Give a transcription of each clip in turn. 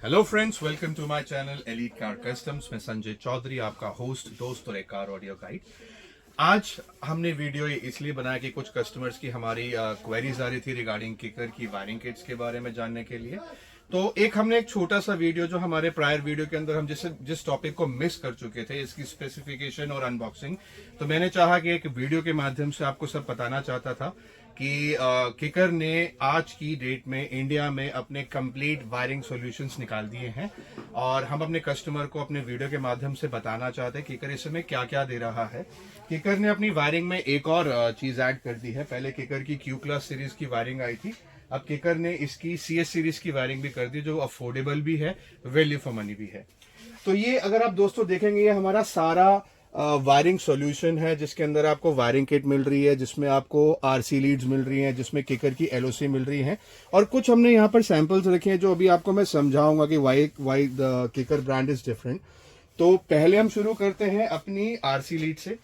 Hello friends, welcome to my channel elite car customs. मैं संजय चौधरी, आपका host, दोस्त और एक कार ऑडियो गाइड। आज हमने वीडियो ये इसलिए बनाया कि कुछ कस्टमर्स की हमारी क्वेरीज आ रही थी रिगार्डिंग किकर की वायरिंग किट्स के बारे में जानने के लिए। तो हमने एक छोटा सा वीडियो जो हमारे प्रायर वीडियो के अंदर हम जिस टॉपिक को मिस कर चुके थे, इसकी स्पेसिफिकेशन और अनबॉक्सिंग, तो मैंने चाहा कि एक वीडियो के माध्यम से आपको सब बताना चाहता था कि किकर ने आज की डेट में इंडिया में अपने कंप्लीट वायरिंग सॉल्यूशंस निकाल दिए हैं और हम अपने कस्टमर को अपने वीडियो के माध्यम से बताना चाहते हैं किकर इस समय क्या क्या दे रहा है। किकर ने अपनी वायरिंग में एक और चीज ऐड कर दी है। पहले किकर की क्यू क्लास सीरीज की वायरिंग आई थी, अब किकर ने इसकी CS सीरीज की वायरिंग भी कर दी, जो अफोर्डेबल भी है, वैल्यू फॉर मनी भी है। तो ये अगर आप दोस्तों देखेंगे, ये हमारा सारा वायरिंग सॉल्यूशन है, जिसके अंदर आपको वायरिंग किट मिल रही है, जिसमें आपको RC लीड्स मिल रही हैं, जिसमें किकर की LOC मिल रही हैं, और कुछ हमने यहाँ पर सैंपल्स रखे हैं जो अभी आपको मैं समझाऊंगा कि why the kicker brand is different. तो पहले हम शुरू करते हैं अपनी RC लीड से।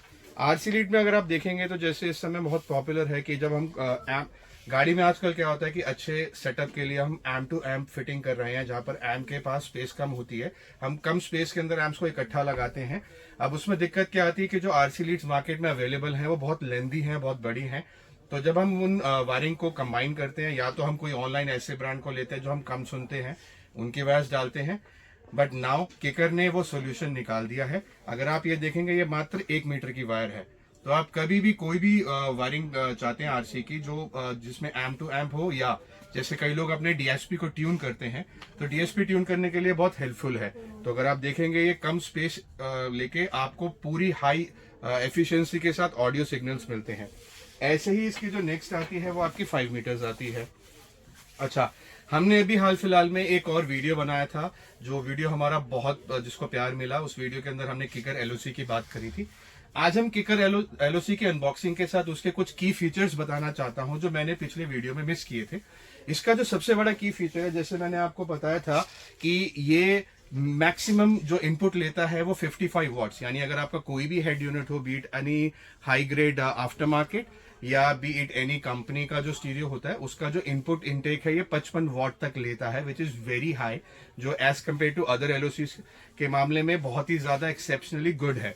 RC लीड में अगर आप देखेंगे तो जैसे इस समय बहुत पॉपुलर है कि जब हम गाड़ी में आजकल क्या होता है कि अच्छे सेटअप के लिए हम एम्प टू एम्प फिटिंग कर रहे हैं, जहां पर एम्प के पास स्पेस कम होती है, हम कम स्पेस के अंदर एम्प्स को इकट्ठा लगाते हैं। अब उसमें दिक्कत क्या आती है कि जो RC लीड्स मार्केट में अवेलेबल हैं वो बहुत लेंदी हैं, बहुत बड़ी हैं। तो जब हम उन वायरिंग को कंबाइन करते हैं, या तो हम कोई ऑनलाइन ऐसे ब्रांड को लेते हैं जो हम कम सुनते हैं, उनकी वायर्स डालते हैं, बट नाउ किकर ने वो सोल्यूशन निकाल दिया है। अगर आप ये देखेंगे, ये मात्र 1 मीटर की वायर है। तो आप कभी भी कोई भी वायरिंग चाहते हैं RC की जो जिसमें एम्प टू एम्प हो, या जैसे कई लोग अपने DSP को ट्यून करते हैं, तो DSP ट्यून करने के लिए बहुत हेल्पफुल है। तो अगर आप देखेंगे, ये कम स्पेस लेके आपको पूरी हाई एफिशिएंसी के साथ ऑडियो सिग्नल्स मिलते हैं। ऐसे ही इसकी जो नेक्स्ट आती है वो आपकी 5 मीटर्स आती है। अच्छा, हमने अभी हाल फिलहाल में एक और वीडियो बनाया था, जो वीडियो हमारा बहुत जिसको प्यार मिला। उस वीडियो के अंदर हमने किकर LOC की बात करी थी। आज हम किकर LOC की अनबॉक्सिंग के साथ उसके कुछ की फीचर्स बताना चाहता हूं जो मैंने पिछले वीडियो में मिस किए थे। इसका जो सबसे बड़ा की फीचर है, जैसे मैंने आपको बताया था कि ये मैक्सिमम जो इनपुट लेता है वो 55 वॉट्स, यानी अगर आपका कोई भी हेड यूनिट हो, be it any high grade after market या बी इट एनी कंपनी का जो स्टीरियो होता है, उसका जो इनपुट इनटेक है ये 55 वॉट तक लेता है, विच इज वेरी हाई, जो as compare to other LOC के मामले में बहुत ही ज्यादा एक्सेप्शनली गुड है।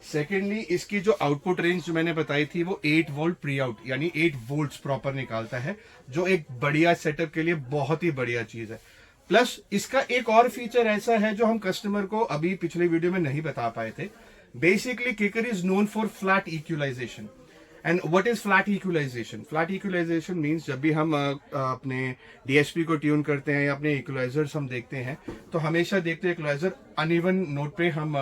सेकेंडली, इसकी जो आउटपुट रेंज जो मैंने बताई थी वो 8 वोल्ट प्री आउट, यानी 8 वोल्ट्स प्रॉपर निकालता है, जो एक बढ़िया सेटअप के लिए बहुत ही बढ़िया चीज है। प्लस इसका एक और फीचर ऐसा है जो हम कस्टमर को अभी पिछले वीडियो में नहीं बता पाए थे। Basically Kicker is known for flat equalization. And what is flat equalization? Flat equalization means जब भी हम अपने DSP को ट्यून करते हैं या अपने इक्वलाइजर्स हम देखते हैं, तो हमेशा देखते हैं इक्वलाइजर अनइवन नोट पे हम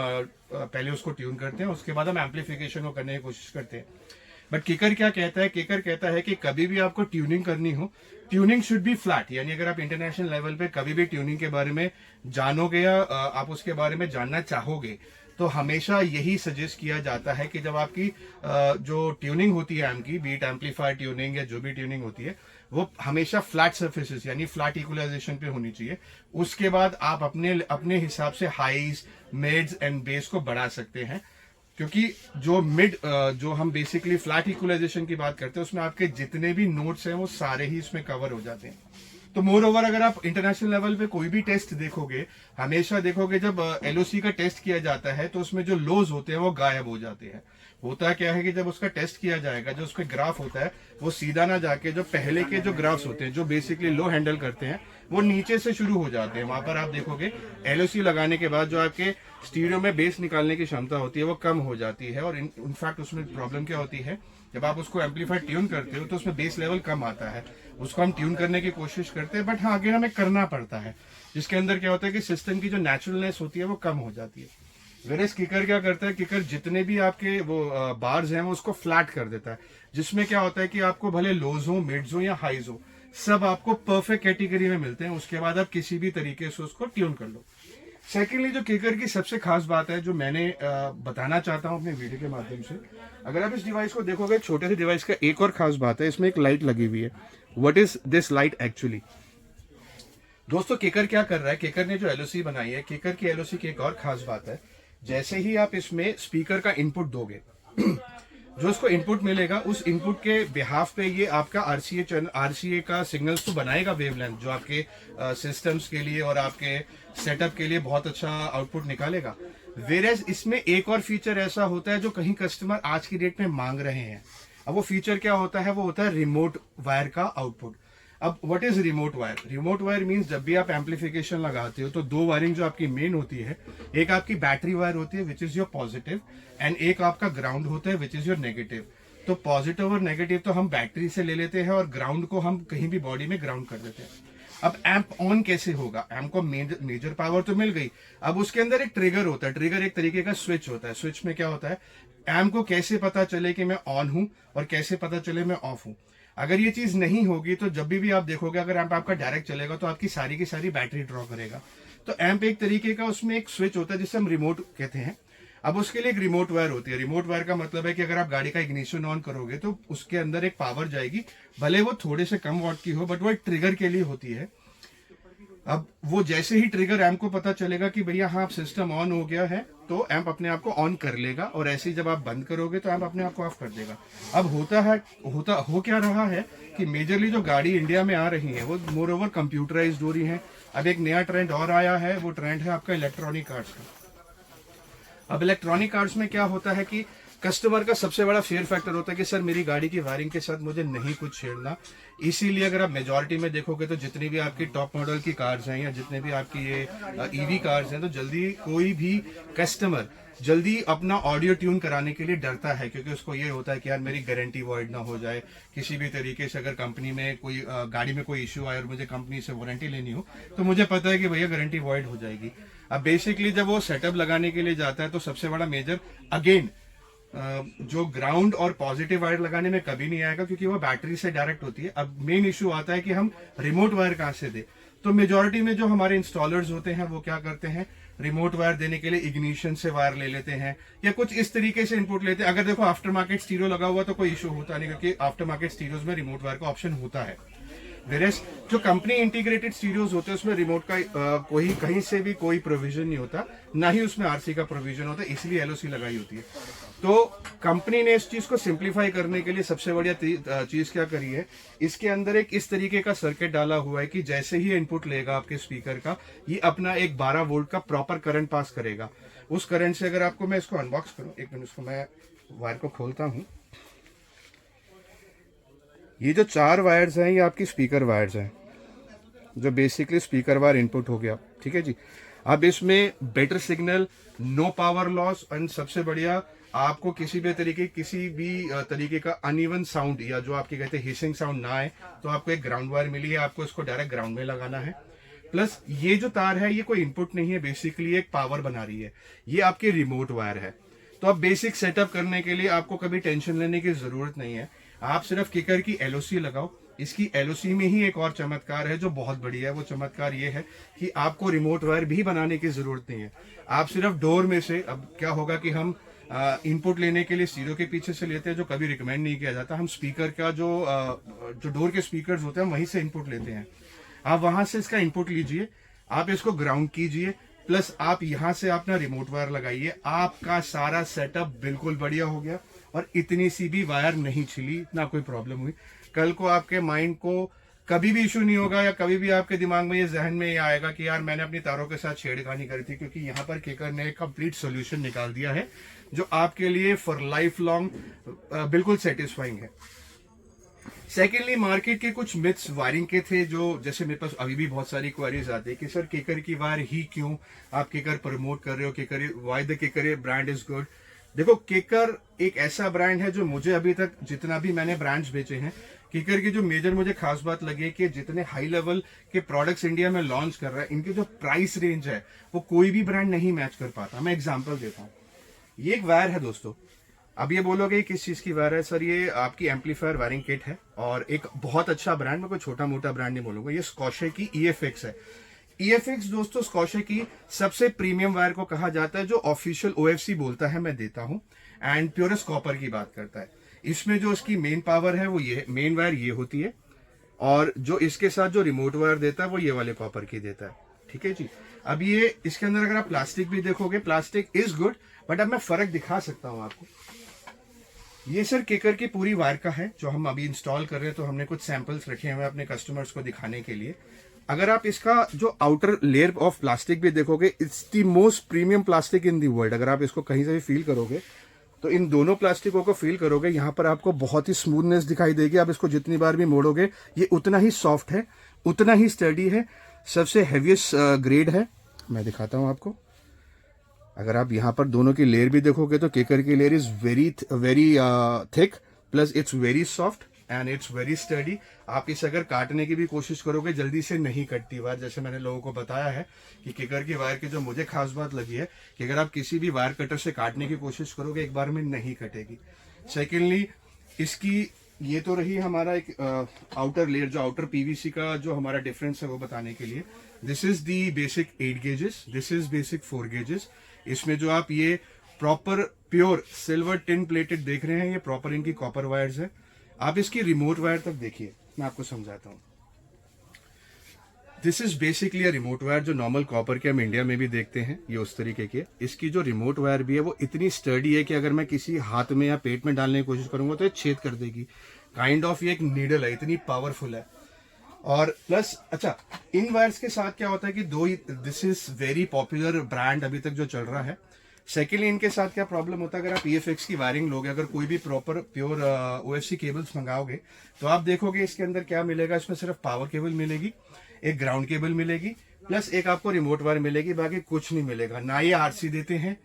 पहले उसको ट्यून करते हैं, उसके बाद हम एम्पलीफिकेशन को करने की कोशिश करते हैं। बट किकर क्या कहता है? किकर कहता है कि कभी भी आपको ट्यूनिंग करनी हो, ट्यूनिंग शुड बी फ्लैट। यानी अगर आप इंटरनेशनल लेवल पे कभी भी ट्यूनिंग के बारे में जानोगे या आप उसके बारे में जानना चाहोगे, तो हमेशा यही सजेस्ट किया जाता है कि जब आपकी जो ट्यूनिंग होती है एम्प की, बीट एम्पलीफायर ट्यूनिंग या जो भी ट्यूनिंग होती है, वो हमेशा फ्लैट सर्फेसिस यानी फ्लैट इक्वलाइजेशन पे होनी चाहिए। उसके बाद आप अपने अपने हिसाब से हाईज, मिड्स एंड बेस को बढ़ा सकते हैं, क्योंकि जो जो हम बेसिकली फ्लैट इक्वलाइजेशन की बात करते हैं, उसमें आपके जितने भी नोट्स हैं वो सारे ही इसमें कवर हो जाते हैं। तो मोर ओवर, अगर आप इंटरनेशनल लेवल पे कोई भी टेस्ट देखोगे, हमेशा देखोगे जब LOC का टेस्ट किया जाता है तो उसमें जो लोज होते हैं वो गायब हो जाते हैं। होता क्या है कि जब उसका टेस्ट किया जाएगा, जो उसका ग्राफ होता है वो सीधा ना जाके जो पहले के जो ग्राफ्स होते हैं, जो बेसिकली लो हैंडल करते हैं, वो नीचे से शुरू हो जाते हैं। वहां पर आप देखोगे LOC लगाने के बाद जो आपके स्टीरियो में बेस निकालने की क्षमता होती है वो कम हो जाती है। और इनफैक्ट उसमें प्रॉब्लम क्या होती है, जब आप उसको एम्पलीफायर ट्यून करते हो तो उसमें बेस लेवल कम आता है। उसको हम ट्यून करने की कोशिश करते हैं, बट हाँ, आगे हमें करना पड़ता है, जिसके अंदर क्या होता है कि सिस्टम की जो नेचुरलनेस होती है वो कम हो जाती है। वेरेस किकर क्या करता है? किकर जितने भी आपके वो बार्स हैं वो उसको फ्लैट कर देता है, जिसमें क्या होता है कि आपको भले लोज हो, मिड्स हो या हाईज हो, सब आपको परफेक्ट कैटेगरी में मिलते हैं। उसके बाद आप किसी भी तरीके से उसको ट्यून कर लो। सेकेंडली, जो किकर की सबसे खास बात है जो मैंने बताना चाहता हूं अपने वीडियो के माध्यम से, अगर आप इस डिवाइस को देखोगे, छोटे से डिवाइस का एक और खास बात है, इसमें एक लाइट लगी हुई है। What is this light actually? दोस्तों, किकर क्या कर रहा है? किकर ने जो LOC बनाई है, किकर की LOC की एक और खास बात है, जैसे ही आप इसमें स्पीकर का इनपुट दोगे जो उसको इनपुट मिलेगा उस इनपुट के बिहाफ पे ये आपका आरसीए का सिग्नल्स तो बनाएगा वेवलेंथ, जो आपके सिस्टम्स के लिए और आपके सेटअप के लिए बहुत अच्छा आउटपुट निकालेगा। वेरेज इसमें एक और फीचर ऐसा होता है जो कहीं कस्टमर आज की डेट में मांग रहे हैं। अब वो फीचर क्या होता है? वो होता है रिमोट वायर का आउटपुट। अब what is remote wire? Remote wire means जब भी आप एम्पलीफिकेशन लगाते हो तो दो वायरिंग जो आपकी मेन होती है, एक आपकी बैटरी वायर होती है which is your positive, and एक आपका ग्राउंड होता है विच इज योर नेगेटिव। तो पॉजिटिव और नेगेटिव तो हम बैटरी से ले लेते हैं और ग्राउंड को हम कहीं भी बॉडी में ग्राउंड कर देते हैं। अब एम्प ऑन कैसे होगा? एम्प को मेजर पावर तो मिल गई, अब उसके अंदर एक ट्रिगर होता है। ट्रिगर एक तरीके का स्विच होता है। स्विच में क्या होता है? एम्प को कैसे पता चले कि मैं ऑन हूं और कैसे पता चले मैं ऑफ हूं। अगर ये चीज नहीं होगी तो जब भी आप देखोगे अगर एम्प आपका डायरेक्ट चलेगा तो आपकी सारी की सारी बैटरी ड्रॉ करेगा। तो एम्प एक तरीके का उसमें एक स्विच होता है जिसे हम रिमोट कहते हैं। अब उसके लिए एक रिमोट वायर होती है। रिमोट वायर का मतलब है कि अगर आप गाड़ी का इग्निशन ऑन करोगे तो उसके अंदर एक पावर जाएगी, भले वो थोड़े से कम वॉट की हो, बट वो एक ट्रिगर के लिए होती है। अब वो जैसे ही ट्रिगर एम्प को पता चलेगा कि भैया हाँ सिस्टम ऑन हो गया है, तो एम्प अपने आप को ऑन कर लेगा, और ऐसे ही जब आप बंद करोगे तो एम्प अपने आप को ऑफ कर देगा। अब हो क्या रहा है कि मेजरली जो गाड़ी इंडिया में आ रही है वो मोर ओवर कंप्यूटराइज्ड हो रही है। अब एक नया ट्रेंड और आया है, वो ट्रेंड है आपका इलेक्ट्रॉनिक कार्स का। अब इलेक्ट्रॉनिक कार्स में क्या होता है कि कस्टमर का सबसे बड़ा फेयर फैक्टर होता है कि सर मेरी गाड़ी की वायरिंग के साथ मुझे नहीं कुछ छेड़ना। इसीलिए अगर आप मेजॉरिटी में देखोगे तो जितनी भी आपकी टॉप मॉडल की कार्स हैं या जितने भी आपकी ये ईवी कार्स हैं, तो जल्दी कोई भी कस्टमर जल्दी अपना ऑडियो ट्यून कराने के लिए डरता है, क्योंकि उसको ये होता है कि यार मेरी गारंटी वॉइड ना हो जाए। किसी भी तरीके से अगर कंपनी में कोई गाड़ी में कोई इश्यू आए और मुझे कंपनी से वारंटी लेनी हो तो मुझे पता है कि भैया गारंटी वॉइड हो जाएगी। अब बेसिकली जब वो सेटअप लगाने के लिए जाता है तो सबसे बड़ा मेजर अगेन जो ग्राउंड और पॉजिटिव वायर लगाने में कभी नहीं आएगा, क्योंकि वो बैटरी से डायरेक्ट होती है। अब मेन इशू आता है कि हम रिमोट वायर कहां से दे। तो मेजॉरिटी में जो हमारे इंस्टॉलर्स होते हैं वो क्या करते हैं, रिमोट वायर देने के लिए इग्निशन से वायर ले लेते हैं या कुछ इस तरीके से इनपुट लेते हैं। अगर देखो आफ्टर मार्केट स्टीरियो लगा हुआ तो कोई इशू होता नहीं, क्योंकि आफ्टर मार्केट स्टीरियोज में रिमोट वायर का ऑप्शन होता है। वेरेस जो कंपनी इंटीग्रेटेड स्टीरियोज होते हैं उसमें रिमोट का कोई कहीं से भी कोई प्रोविजन नहीं होता, ना ही उसमें आरसी का प्रोविजन होता है, इसलिए एलओसी लगाई होती है। तो कंपनी ने इस चीज को सिंप्लीफाई करने के लिए सबसे बढ़िया चीज क्या करी है, इसके अंदर एक इस तरीके का सर्किट डाला हुआ है कि जैसे ही इनपुट लेगा आपके स्पीकर का, ये अपना एक 12 वोल्ट का प्रॉपर करंट पास करेगा। उस करंट से अगर आपको मैं इसको अनबॉक्स करूं, एक मिनट, इसको मैं वायर को खोलता हूं। ये जो 4 वायर्स हैं ये आपकी स्पीकर वायर्स हैं, जो बेसिकली स्पीकर वायर इनपुट हो गया। ठीक है जी। अब इसमें better signal, no power loss, and सबसे बढ़िया आपको किसी भी तरीके का अनइवन साउंड या जो आपके कहते हैं हिसिंग साउंड ना आए, तो आपको एक ग्राउंड वायर मिली है, आपको इसको डायरेक्ट ग्राउंड में लगाना है। प्लस ये जो तार है ये कोई इनपुट नहीं है, बेसिकली एक पावर बना रही है, ये आपकी रिमोट वायर है। तो अब बेसिक सेटअप करने के लिए आपको कभी टेंशन लेने की जरूरत नहीं है। आप सिर्फ किकर की एलओसी लगाओ। इसकी एलओसी में ही एक और चमत्कार है जो बहुत बढ़िया है। वो चमत्कार ये है कि आपको रिमोट वायर भी बनाने की जरूरत नहीं है। आप सिर्फ डोर में से, अब क्या होगा कि हम इनपुट लेने के लिए स्टीरियो के पीछे से लेते हैं, जो कभी रिकमेंड नहीं किया जाता। हम स्पीकर का जो डोर के स्पीकर्स होते हैं वहीं से इनपुट लेते हैं। आप वहां से इसका इनपुट लीजिए, आप इसको ग्राउंड कीजिए, प्लस आप यहां से अपना रिमोट वायर लगाइए, आपका सारा सेटअप बिल्कुल बढ़िया हो गया और इतनी सी भी वायर नहीं छिली, ना कोई प्रॉब्लम हुई। कल को आपके माइंड को कभी भी इशू नहीं होगा या कभी भी आपके दिमाग में ये जहन में ये आएगा कि यार मैंने अपनी तारों के साथ छेड़खानी करी थी, क्योंकि यहाँ पर किकर ने एक कंप्लीट सोल्यूशन निकाल दिया है जो आपके लिए फॉर लाइफ लॉन्ग बिल्कुल सेटिस्फाइंग है। सेकेंडली, मार्केट के कुछ मिथ्स वायरिंग के थे, जो जैसे मेरे पास अभी भी बहुत सारी क्वेरीज आती है कि सर केकर की वायर ही क्यों आप केकर प्रमोट कर रहे हो, केकर व्हाई द केकर ब्रांड इज गुड। देखो, केकर एक ऐसा ब्रांड है जो मुझे अभी तक जितना भी मैंने ब्रांड्स बेचे हैं, केकर की जो मेजर मुझे खास बात लगी है कि जितने हाई लेवल के प्रोडक्ट्स इंडिया में लॉन्च कर रहा है, इनके जो प्राइस रेंज है वो कोई भी ब्रांड नहीं मैच कर पाता। मैं एग्जांपल देता हूँ। ये एक वायर है दोस्तों। अब ये बोलोगे किस चीज की वायर है सर, ये आपकी एम्पलीफायर वायरिंग किट है और एक बहुत अच्छा ब्रांड, मैं कोई छोटा मोटा ब्रांड नहीं बोलूंगा, ये स्कॉशे की EFX है। EFX दोस्तों स्कॉशे की सबसे प्रीमियम वायर को कहा जाता है, जो ऑफिशियल OFC बोलता है, मैं देता हूं, एंड प्योरेस्ट कॉपर की बात करता है। इसमें जो इसकी मेन पावर है वो ये मेन वायर ये होती है, और जो इसके साथ जो रिमोट वायर देता है वो ये वाले कॉपर की देता है। ठीक है जी। अब ये इसके अंदर अगर आप प्लास्टिक भी देखोगे, प्लास्टिक इज गुड, बट अब मैं फर्क दिखा सकता हूं आपको। ये सर केकर की पूरी वायर का है जो हम अभी इंस्टॉल कर रहे हैं, तो हमने कुछ सैंपल्स रखे हुए हैं अपने कस्टमर्स को दिखाने के लिए। अगर आप इसका जो आउटर लेयर ऑफ प्लास्टिक भी देखोगे, it's the most premium plastic in the world. अगर आप इसको कहीं से भी फील करोगे तो इन दोनों प्लास्टिकों को फील करोगे, यहाँ पर आपको बहुत ही स्मूथनेस दिखाई देगी। आप इसको जितनी बार भी मोड़ोगे ये उतना ही सॉफ्ट है, उतना ही स्टडी है, सबसे हैवीएस्ट ग्रेड है। मैं दिखाता हूँ आपको। अगर आप यहाँ पर दोनों की लेयर भी देखोगे तो केकर की layer is very thick, plus it's very soft and it's very study. आप इसे अगर काटने की भी कोशिश करोगे जल्दी से नहीं कटती वायर। जैसे मैंने लोगों को बताया है कि केकर की वायर की जो मुझे खास बात लगी है कि अगर आप किसी भी वायर कटर से काटने की कोशिश करोगे एक बार में नहीं कटेगी। सेकेंडली इसकी ये तो रही हमारा एक आउटर लेयर, जो आउटर पीवीसी का जो हमारा डिफरेंस है वो बताने के लिए। This is the basic 8 gauges, this is basic 4 gauges. इसमें जो आप ये proper pure silver tin plated देख रहे हैं, ये प्रॉपर इनकी कॉपर वायर्स है। आप इसकी रिमोट वायर तक देखिए, मैं आपको समझाता हूं। This is basically a remote wire जो नॉर्मल कॉपर के हम इंडिया में भी देखते हैं, ये उस तरीके की है। इसकी जो रिमोट वायर भी है वो इतनी स्टडी है कि अगर मैं किसी हाथ में या पेट में डालने की कोशिश करूंगा तो ये छेद कर देगी। काइंड ऑफ ये एक नीडल है, इतनी पावरफुल है। और प्लस अच्छा, इन वायर्स के साथ क्या होता है कि this is very popular brand अभी तक जो चल रहा है। सेकेंडली इनके साथ क्या प्रॉब्लम होता है, अगर आप EFX की वायरिंग लोगे, अगर कोई भी प्रॉपर प्योर OFC केबल्स मंगाओगे तो आप देखोगे इसके अंदर क्या मिलेगा। इसमें सिर्फ पावर केबल मिलेगी, एक ग्राउंड केबल मिलेगी, प्लस एक आपको रिमोट वायर मिलेगी, बाकी कुछ नहीं मिलेगा। ना ये RC देते हैं,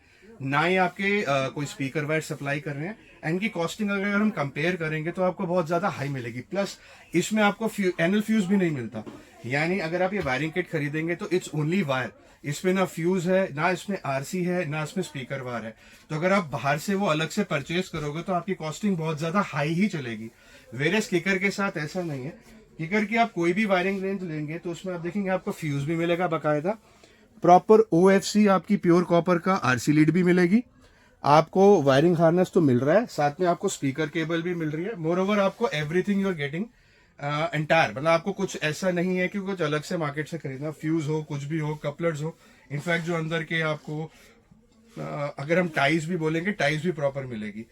ना ही आपके कोई स्पीकर वायर सप्लाई कर रहे हैं। इनकी कॉस्टिंग अगर हम कंपेयर करेंगे तो आपको बहुत ज्यादा हाई मिलेगी। प्लस इसमें आपको एनल फ्यूज भी नहीं मिलता, यानी अगर आप ये वायरिंग किट खरीदेंगे तो इट्स ओनली वायर। इसमें ना फ्यूज है, ना इसमें RC है, ना इसमें स्पीकर वायर है। तो अगर आप बाहर से वो अलग से परचेज करोगे तो आपकी कॉस्टिंग बहुत ज्यादा हाई ही चलेगी। वेरेस किकर के साथ ऐसा नहीं है। किकर की आप कोई भी वायरिंग रेंज लेंगे तो उसमें आप देखेंगे आपको फ्यूज भी मिलेगा बाकायदा, प्रॉपर OFC आपकी प्योर कॉपर का RC लीड भी मिलेगी, आपको वायरिंग हार्नेस तो मिल रहा है, साथ में आपको स्पीकर केबल भी मिल रही है। मोर ओवर आपको everything you are getting entire, मतलब आपको कुछ ऐसा नहीं है कि कुछ अलग से मार्केट से खरीदना, फ्यूज हो, कुछ भी हो, कपलर्स हो। इनफैक्ट जो अंदर के आपको अगर हम टाइज भी बोलेंगे, टाइज भी प्रॉपर मिलेगी।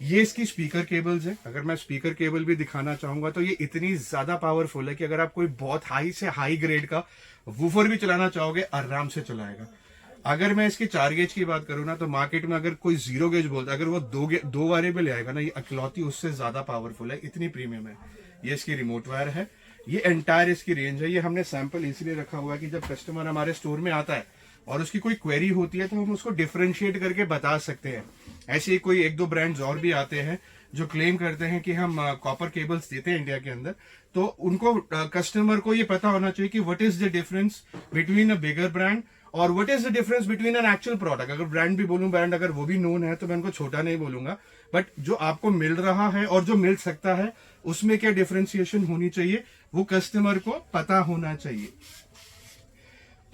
ये इसकी स्पीकर केबल्स है। अगर मैं स्पीकर केबल भी दिखाना चाहूंगा तो ये इतनी ज्यादा पावरफुल है कि अगर आप कोई बहुत हाई से हाई ग्रेड का वूफर भी चलाना चाहोगे आराम से चलाएगा। अगर मैं इसकी 4 गेज की बात करूं ना तो मार्केट में अगर कोई 0 गेज बोलता है, अगर वो दो वारे पे ले आएगा ना, ये अकलौती उससे ज्यादा पावरफुल है, इतनी प्रीमियम है। ये इसकी रिमोट वायर है, ये एंटायर इसकी रेंज है। ये हमने सैंपल इसलिए रखा हुआ है कि जब कस्टमर हमारे स्टोर में आता है और उसकी कोई क्वेरी होती है तो हम उसको डिफरेंशिएट करके बता सकते हैं। ऐसे ही कोई 1-2 ब्रांड्स और भी आते हैं जो क्लेम करते हैं कि हम कॉपर केबल्स देते हैं इंडिया के अंदर, तो उनको कस्टमर को ये पता होना चाहिए कि what is the difference between a bigger brand और what is the difference between an actual product. अगर ब्रांड भी बोलूं, ब्रांड अगर वो भी नोन है तो मैं उनको छोटा नहीं बोलूंगा, बट जो आपको मिल रहा है और जो मिल सकता है उसमें क्या डिफरेंशिएशन होनी चाहिए वो कस्टमर को पता होना चाहिए।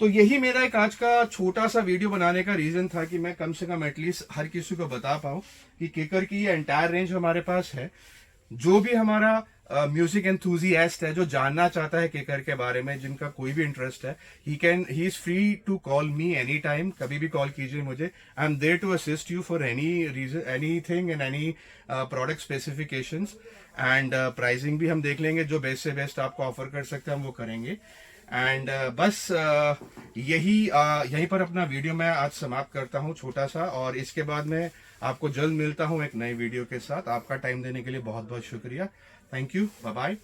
तो यही मेरा एक आज का छोटा सा वीडियो बनाने का रीजन था कि मैं कम से कम एटलीस्ट हर किसी को बता पाऊं कि केकर की ये एंटायर रेंज हमारे पास है। जो भी हमारा म्यूजिक एंथुजियास्ट है, जो जानना चाहता है केकर के बारे में, जिनका कोई भी इंटरेस्ट है, he is free to call me any time. कभी भी कॉल कीजिए मुझे। I am there to assist you for any reason, anything and any product specifications and pricing भी हम देख लेंगे। जो बेस्ट से बेस्ट आपको ऑफर कर सकते हैं हम वो करेंगे। एंड बस यहीं पर अपना वीडियो मैं आज समाप्त करता हूं छोटा सा, और इसके बाद मैं आपको जल्द मिलता हूं एक नए वीडियो के साथ। आपका टाइम देने के लिए बहुत बहुत शुक्रिया। Thank you, bye bye.